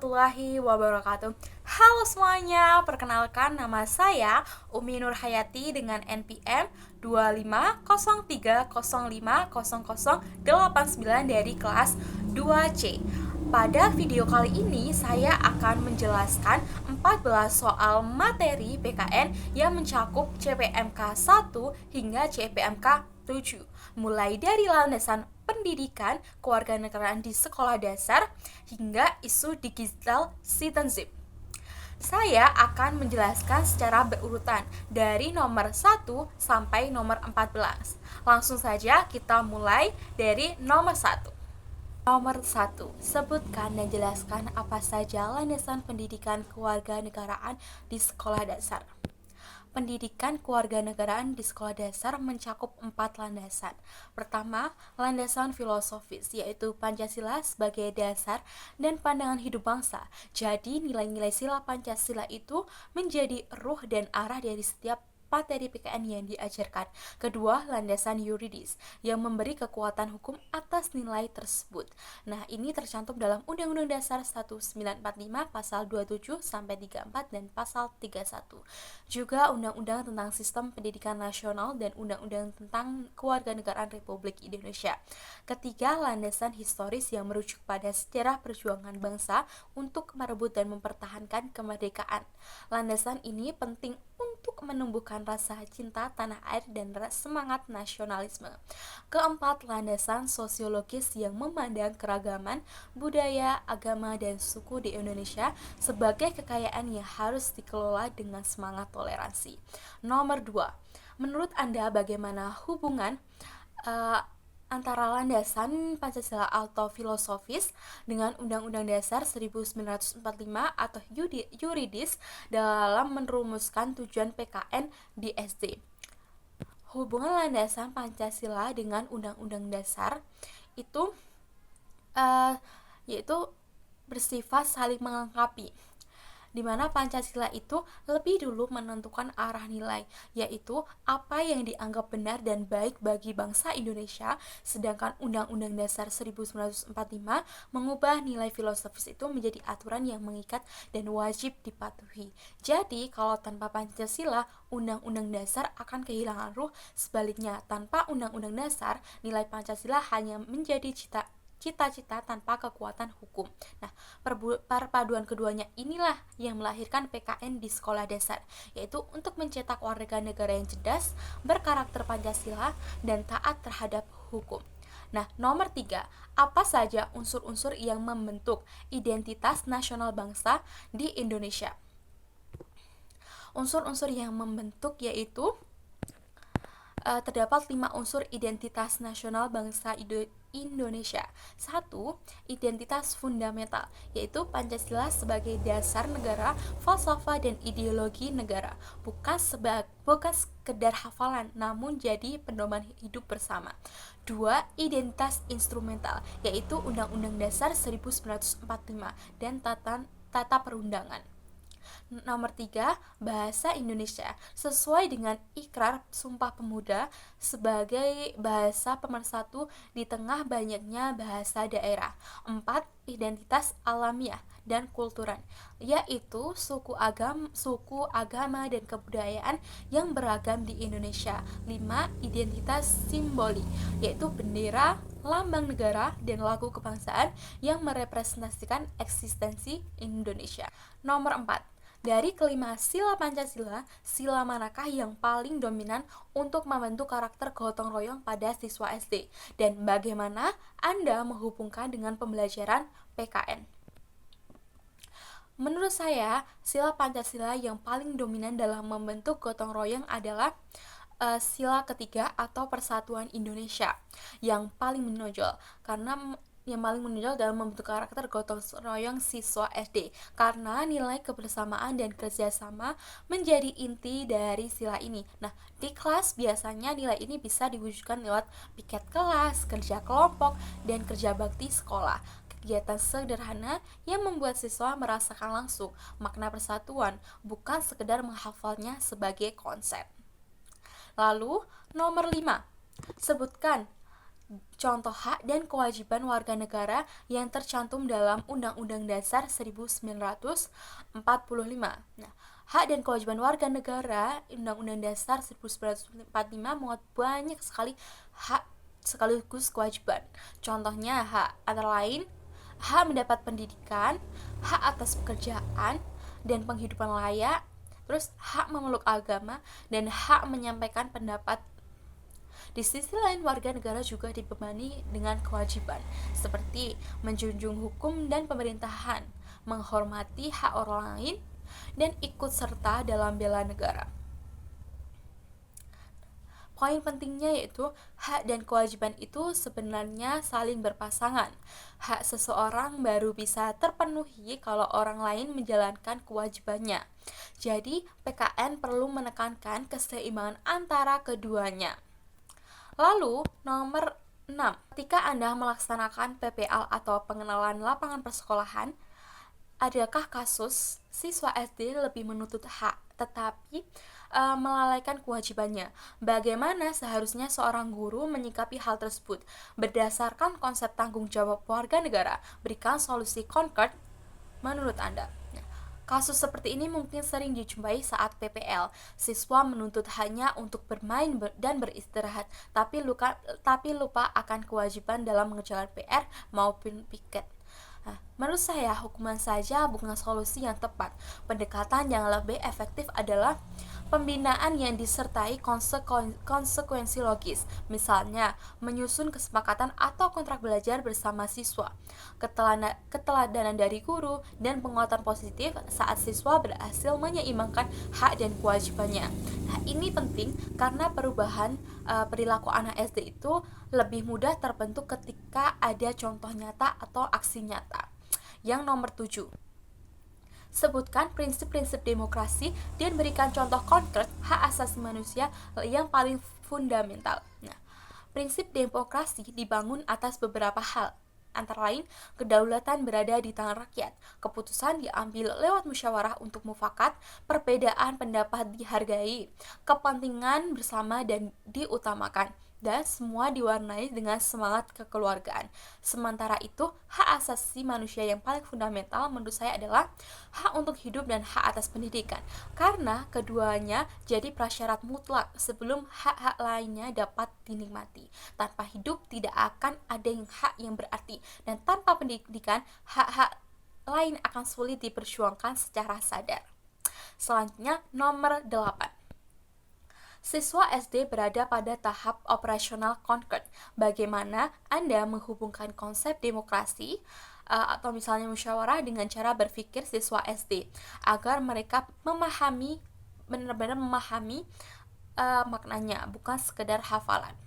warahmatullahi wabarakatuh. Halo semuanya, perkenalkan nama saya Umi Nur Hayati dengan NPM 2503050089 dari kelas 2C. Pada video kali ini saya akan menjelaskan 14 soal materi PKN yang mencakup CPMK 1 hingga CPMK 7, mulai dari landasan pendidikan kewarganegaraan di sekolah dasar hingga isu digital citizenship. Saya akan menjelaskan secara berurutan dari nomor 1 sampai nomor 14. Langsung saja kita mulai dari nomor 1. Nomor 1. Sebutkan dan jelaskan apa saja landasan pendidikan kewarganegaraan di sekolah dasar. Pendidikan kewarganegaraan di sekolah dasar mencakup 4 landasan. Pertama, landasan filosofis, yaitu Pancasila sebagai dasar dan pandangan hidup bangsa. Jadi, nilai-nilai sila Pancasila itu menjadi ruh dan arah dari setiap materi PKN yang diajarkan. Kedua, landasan yuridis yang memberi kekuatan hukum atas nilai tersebut. Nah, ini tercantum dalam Undang-Undang Dasar 1945 pasal 27 sampai 34 dan pasal 31. Juga Undang-Undang tentang Sistem Pendidikan Nasional dan Undang-Undang tentang Kewarganegaraan Republik Indonesia. Ketiga, landasan historis yang merujuk pada sejarah perjuangan bangsa untuk merebut dan mempertahankan kemerdekaan. Landasan ini penting untuk menumbuhkan rasa cinta tanah air dan semangat nasionalisme. Keempat, landasan sosiologis yang memandang keragaman budaya, agama, dan suku di Indonesia sebagai kekayaan yang harus dikelola dengan semangat toleransi. Nomor 2. Menurut Anda bagaimana hubungan antara landasan Pancasila atau filosofis dengan Undang-Undang Dasar 1945 atau yuridis dalam merumuskan tujuan PKN di SD? Hubungan landasan Pancasila dengan Undang-Undang Dasar itu yaitu bersifat saling melengkapi, di mana Pancasila itu lebih dulu menentukan arah nilai, yaitu apa yang dianggap benar dan baik bagi bangsa Indonesia, sedangkan Undang-Undang Dasar 1945 mengubah nilai filosofis itu menjadi aturan yang mengikat dan wajib dipatuhi. Jadi, kalau tanpa Pancasila, Undang-Undang Dasar akan kehilangan ruh. Sebaliknya, tanpa Undang-Undang Dasar, nilai Pancasila hanya menjadi cita-cita tanpa kekuatan hukum. Nah, perpaduan keduanya inilah yang melahirkan PKN di sekolah dasar, yaitu untuk mencetak warga negara yang cerdas, berkarakter Pancasila, dan taat terhadap hukum. Nah, nomor 3, apa saja unsur-unsur yang membentuk identitas nasional bangsa di Indonesia? Unsur-unsur yang membentuk yaitu terdapat 5 unsur identitas nasional bangsa Indonesia. 1. Identitas fundamental, yaitu Pancasila sebagai dasar negara, falsafah dan ideologi negara, bukan sekedar hafalan, namun jadi pedoman hidup bersama. 2. Identitas instrumental, yaitu Undang-Undang Dasar 1945 dan tata perundangan. Nomor 3, bahasa Indonesia sesuai dengan Ikrar Sumpah Pemuda sebagai bahasa pemersatu di tengah banyaknya bahasa daerah. 4. Identitas alamiah dan kultural, yaitu suku, agama, dan kebudayaan yang beragam di Indonesia. 5. Identitas simbolik, yaitu bendera, lambang negara, dan lagu kebangsaan yang merepresentasikan eksistensi Indonesia. Nomor 4. Dari kelima sila Pancasila, sila manakah yang paling dominan untuk membentuk karakter gotong royong pada siswa SD? Dan bagaimana Anda menghubungkan dengan pembelajaran PKN? Menurut saya, sila Pancasila yang paling dominan dalam membentuk gotong royong adalah sila ketiga atau Persatuan Indonesia yang paling menonjol, karena yang paling menonjol dalam membentuk karakter gotong royong siswa SD, karena nilai kebersamaan dan kerjasama menjadi inti dari sila ini. Nah, di kelas biasanya nilai ini bisa diwujudkan lewat piket kelas, kerja kelompok, dan kerja bakti sekolah. Kegiatan sederhana yang membuat siswa merasakan langsung makna persatuan, bukan sekedar menghafalnya sebagai konsep. Lalu, nomor 5. Sebutkan contoh hak dan kewajiban warga negara yang tercantum dalam Undang-Undang Dasar 1945. Nah, hak dan kewajiban warga negara Undang-Undang Dasar 1945 muat banyak sekali hak sekaligus kewajiban. Contohnya hak antara lain hak mendapat pendidikan, hak atas pekerjaan dan penghidupan layak, terus hak memeluk agama dan hak menyampaikan pendapat. Di sisi lain, warga negara juga dibebani dengan kewajiban seperti menjunjung hukum dan pemerintahan, menghormati hak orang lain, dan ikut serta dalam bela negara. Poin pentingnya yaitu hak dan kewajiban itu sebenarnya saling berpasangan. Hak seseorang baru bisa terpenuhi kalau orang lain menjalankan kewajibannya. Jadi, PKN perlu menekankan keseimbangan antara keduanya. Lalu, nomor 6. Ketika Anda melaksanakan PPL atau pengenalan lapangan persekolahan, adakah kasus siswa SD lebih menuntut hak tetapi melalaikan kewajibannya? Bagaimana seharusnya seorang guru menyikapi hal tersebut? Berdasarkan konsep tanggung jawab warga negara, berikan solusi konkret menurut Anda. Kasus seperti ini mungkin sering dijumpai saat PPL. Siswa menuntut hanya untuk bermain dan beristirahat, tapi lupa akan kewajiban dalam mengerjakan PR maupun piket. Nah, menurut saya hukuman saja bukan solusi yang tepat. Pendekatan yang lebih efektif adalah pembinaan yang disertai konsekuensi logis. Misalnya, menyusun kesepakatan atau kontrak belajar bersama siswa, keteladanan dari guru, dan penguatan positif saat siswa berhasil menyeimbangkan hak dan kewajibannya. Nah, ini penting karena perubahan perilaku anak SD itu lebih mudah terbentuk ketika ada contoh nyata atau aksi nyata. Yang nomor 7, sebutkan prinsip-prinsip demokrasi dan berikan contoh konkret hak asasi manusia yang paling fundamental. Nah, prinsip demokrasi dibangun atas beberapa hal, antara lain kedaulatan berada di tangan rakyat, keputusan diambil lewat musyawarah untuk mufakat, perbedaan pendapat dihargai, kepentingan bersama dan diutamakan, dan semua diwarnai dengan semangat kekeluargaan. Sementara itu, hak asasi manusia yang paling fundamental menurut saya adalah hak untuk hidup dan hak atas pendidikan, karena keduanya jadi prasyarat mutlak sebelum hak-hak lainnya dapat dinikmati. Tanpa hidup tidak akan ada hak yang berarti, dan tanpa pendidikan hak-hak lain akan sulit diperjuangkan secara sadar. Selanjutnya, nomor 8. Siswa SD berada pada tahap operasional konkret. Bagaimana Anda menghubungkan konsep demokrasi atau misalnya musyawarah dengan cara berpikir siswa SD agar mereka benar-benar memahami maknanya, bukan sekedar hafalan.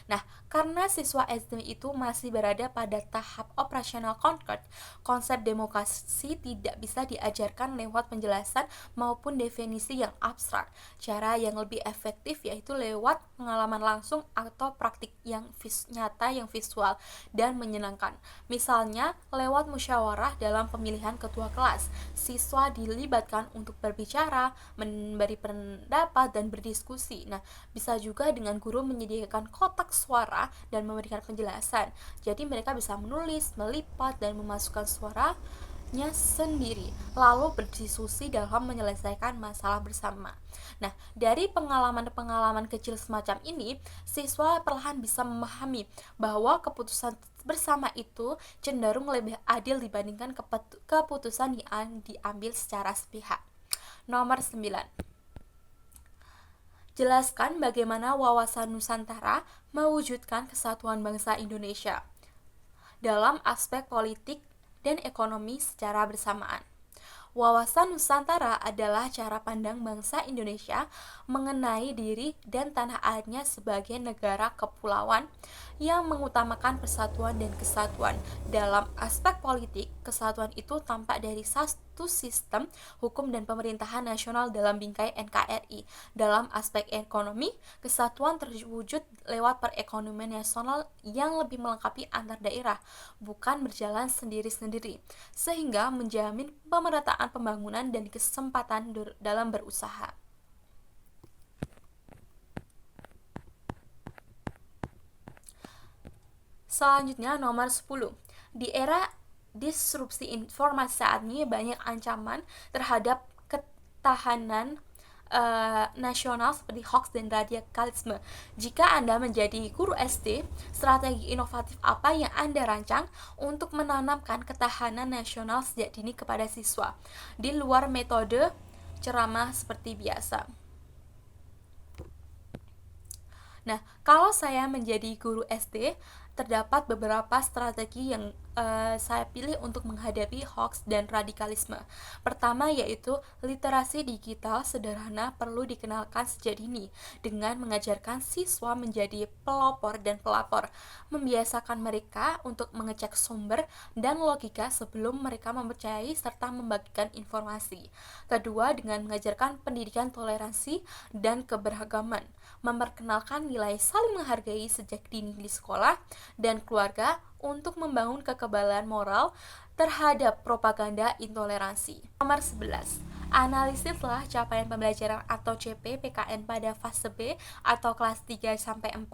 Nah, karena siswa SD itu masih berada pada tahap operasional konkret, konsep demokrasi tidak bisa diajarkan lewat penjelasan maupun definisi yang abstrak. Cara yang lebih efektif yaitu lewat pengalaman langsung atau praktik yang nyata, yang visual dan menyenangkan. Misalnya, lewat musyawarah dalam pemilihan ketua kelas, siswa dilibatkan untuk berbicara, memberi pendapat dan berdiskusi. Nah, bisa juga dengan guru menyediakan kotak suara dan memberikan penjelasan. Jadi mereka bisa menulis, melipat, dan memasukkan suaranya sendiri, lalu berdiskusi dalam menyelesaikan masalah bersama. Nah, dari pengalaman-pengalaman kecil semacam ini, siswa perlahan bisa memahami bahwa keputusan bersama itu cenderung lebih adil dibandingkan keputusan yang diambil secara sepihak. Nomor 9. Jelaskan bagaimana wawasan Nusantara mewujudkan kesatuan bangsa Indonesia dalam aspek politik dan ekonomi secara bersamaan. Wawasan Nusantara adalah cara pandang bangsa Indonesia mengenai diri dan tanah airnya sebagai negara kepulauan yang mengutamakan persatuan dan kesatuan. Dalam aspek politik, kesatuan itu tampak dari satu sistem hukum dan pemerintahan nasional dalam bingkai NKRI. Dalam aspek ekonomi, kesatuan terwujud lewat perekonomian nasional yang lebih melengkapi antar daerah, bukan berjalan sendiri-sendiri, sehingga menjamin pemerataan pembangunan dan kesempatan dalam berusaha. Selanjutnya nomor 10. Di era disrupsi informasi saat ini banyak ancaman terhadap ketahanan nasional seperti hoax dan radikalisme. Jika Anda menjadi guru SD, strategi inovatif apa yang Anda rancang untuk menanamkan ketahanan nasional sejak dini kepada siswa, di luar metode ceramah seperti biasa? Nah, kalau saya menjadi guru SD, terdapat beberapa strategi yang saya pilih untuk menghadapi hoax dan radikalisme. Pertama yaitu literasi digital sederhana perlu dikenalkan sejak dini dengan mengajarkan siswa menjadi pelopor dan pelapor, membiasakan mereka untuk mengecek sumber dan logika sebelum mereka mempercayai serta membagikan informasi. Kedua, dengan mengajarkan pendidikan toleransi dan keberagaman, memperkenalkan nilai saling menghargai sejak dini di sekolah dan keluarga untuk membangun kekebalan moral terhadap propaganda intoleransi. Nomor 11. Analisislah capaian pembelajaran atau CP PKN pada fase B atau kelas 3 sampai 4.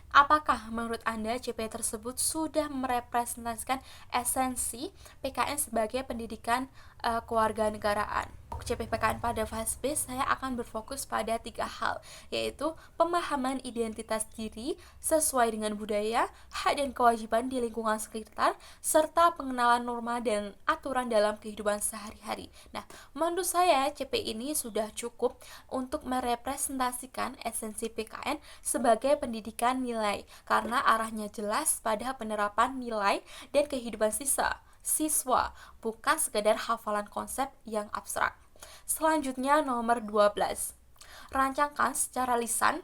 Apakah menurut Anda CP tersebut sudah merepresentasikan esensi PKN sebagai pendidikan kewarganegaraan? CP PKN pada fase B saya akan berfokus pada 3 hal, yaitu pemahaman identitas diri sesuai dengan budaya, hak dan kewajiban di lingkungan sekitar, serta pengenalan norma dan aturan dalam kehidupan sehari-hari. Nah, menurut saya CP ini sudah cukup untuk merepresentasikan esensi PKN sebagai pendidikan nilai, karena arahnya jelas pada penerapan nilai dan kehidupan siswa, bukan sekedar hafalan konsep yang abstrak. Selanjutnya nomor 12. Rancangkan secara lisan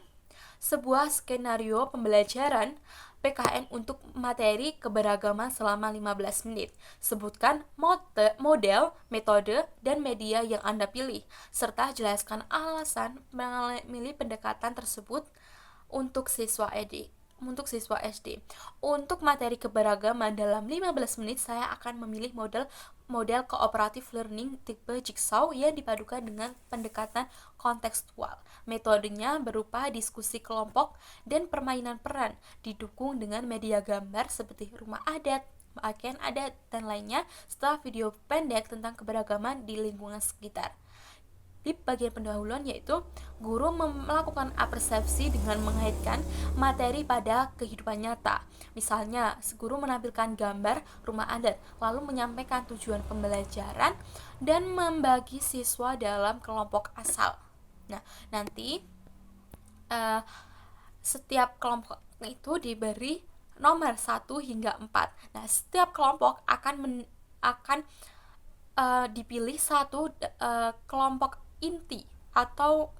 sebuah skenario pembelajaran PKN untuk materi keberagaman selama 15 menit. Sebutkan model, metode, dan media yang Anda pilih, serta jelaskan alasan memilih pendekatan tersebut untuk siswa SD. Untuk materi keberagaman dalam 15 menit saya akan memilih model cooperative learning tipe jigsaw yang dipadukan dengan pendekatan kontekstual. Metodenya berupa diskusi kelompok dan permainan peran, didukung dengan media gambar seperti rumah adat, pakaian adat, dan lainnya, setelah video pendek tentang keberagaman di lingkungan sekitar. Di bagian pendahuluan yaitu guru melakukan persepsi dengan mengaitkan materi pada kehidupan nyata. Misalnya, guru menampilkan gambar rumah adat, lalu menyampaikan tujuan pembelajaran dan membagi siswa dalam kelompok asal. Nah, nanti setiap kelompok itu diberi nomor 1 hingga 4. Nah, setiap kelompok akan dipilih satu kelompok inti atau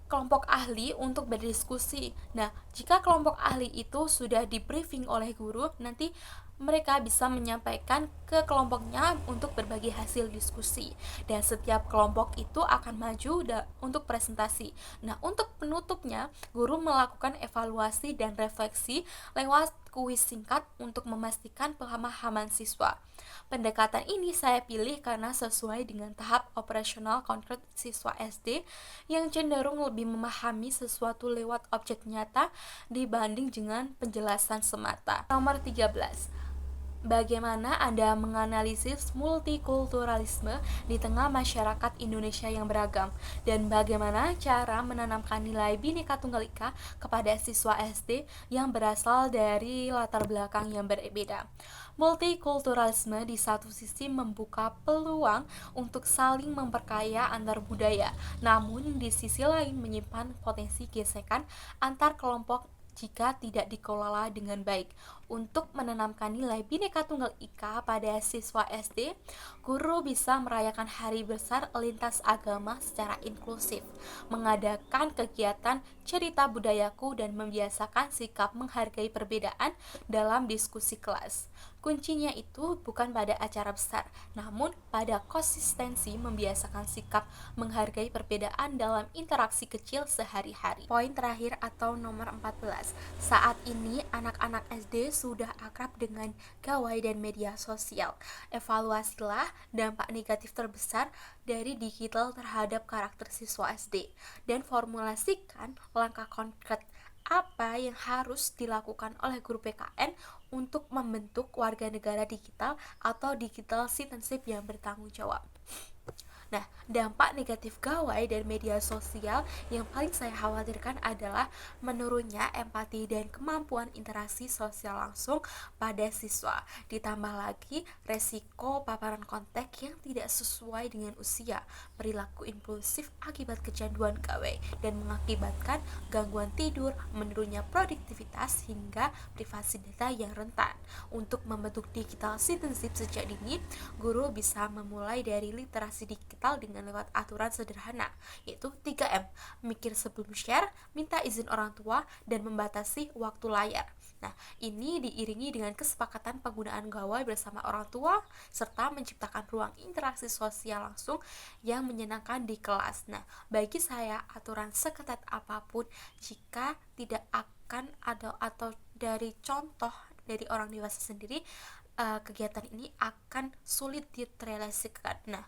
kelompok ahli untuk berdiskusi. Nah, jika kelompok ahli itu sudah di briefing oleh guru, nanti mereka bisa menyampaikan ke kelompoknya untuk berbagi hasil diskusi, dan setiap kelompok itu akan maju untuk presentasi. Nah, untuk penutupnya, guru melakukan evaluasi dan refleksi lewat kuis singkat untuk memastikan pemahaman siswa. Pendekatan ini saya pilih karena sesuai dengan tahap operasional konkret siswa SD yang cenderung lebih memahami sesuatu lewat objek nyata dibanding dengan penjelasan semata. Nomor 13. Bagaimana Anda menganalisis multikulturalisme di tengah masyarakat Indonesia yang beragam, dan bagaimana cara menanamkan nilai Bhinneka Tunggal Ika kepada siswa SD yang berasal dari latar belakang yang berbeda? Multikulturalisme di satu sisi membuka peluang untuk saling memperkaya antar budaya, namun di sisi lain menyimpan potensi gesekan antar kelompok jika tidak dikelola dengan baik. Untuk menanamkan nilai Bhinneka Tunggal Ika pada siswa SD, guru bisa merayakan hari besar lintas agama secara inklusif, mengadakan kegiatan cerita budayaku, dan membiasakan sikap menghargai perbedaan dalam diskusi kelas. Kuncinya itu bukan pada acara besar, namun pada konsistensi membiasakan sikap menghargai perbedaan dalam interaksi kecil sehari-hari. Poin terakhir atau nomor 14. Saat ini anak-anak SD sudah akrab dengan gawai dan media sosial. Evaluasilah dampak negatif terbesar dari digital terhadap karakter siswa SD dan formulasikan langkah konkret apa yang harus dilakukan oleh guru PKN untuk membentuk warga negara digital atau digital citizenship yang bertanggung jawab. Nah, dampak negatif gawai dan media sosial yang paling saya khawatirkan adalah menurunnya empati dan kemampuan interaksi sosial langsung pada siswa. Ditambah lagi resiko paparan konten yang tidak sesuai dengan usia, perilaku impulsif akibat kecanduan gawai, dan mengakibatkan gangguan tidur, menurunnya produktivitas, hingga privasi data yang rentan. Untuk membentuk digital citizenship sejak dini, guru bisa memulai dari literasi digital dengan lewat aturan sederhana, yaitu 3M: mikir sebelum share, minta izin orang tua, dan membatasi waktu layar. Nah, ini diiringi dengan kesepakatan penggunaan gawai bersama orang tua, serta menciptakan ruang interaksi sosial langsung yang menyenangkan di kelas. Nah, bagi saya, aturan seketat apapun jika tidak akan ada atau dari contoh dari orang dewasa sendiri, kegiatan ini akan sulit direalisasikan. Nah,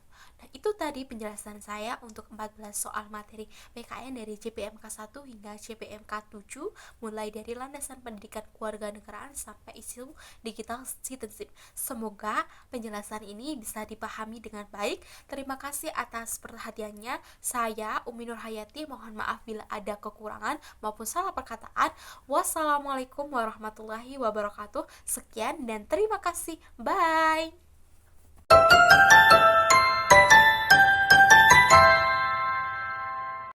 itu tadi penjelasan saya untuk 14 soal materi PKN dari CPMK 1 hingga CPMK 7, mulai dari landasan pendidikan kewarganegaraan sampai isu digital citizenship. Semoga penjelasan ini bisa dipahami dengan baik. Terima kasih atas perhatiannya. Saya Umi Nur Hayati, mohon maaf bila ada kekurangan maupun salah perkataan. Wassalamualaikum warahmatullahi wabarakatuh. Sekian dan terima kasih. Bye.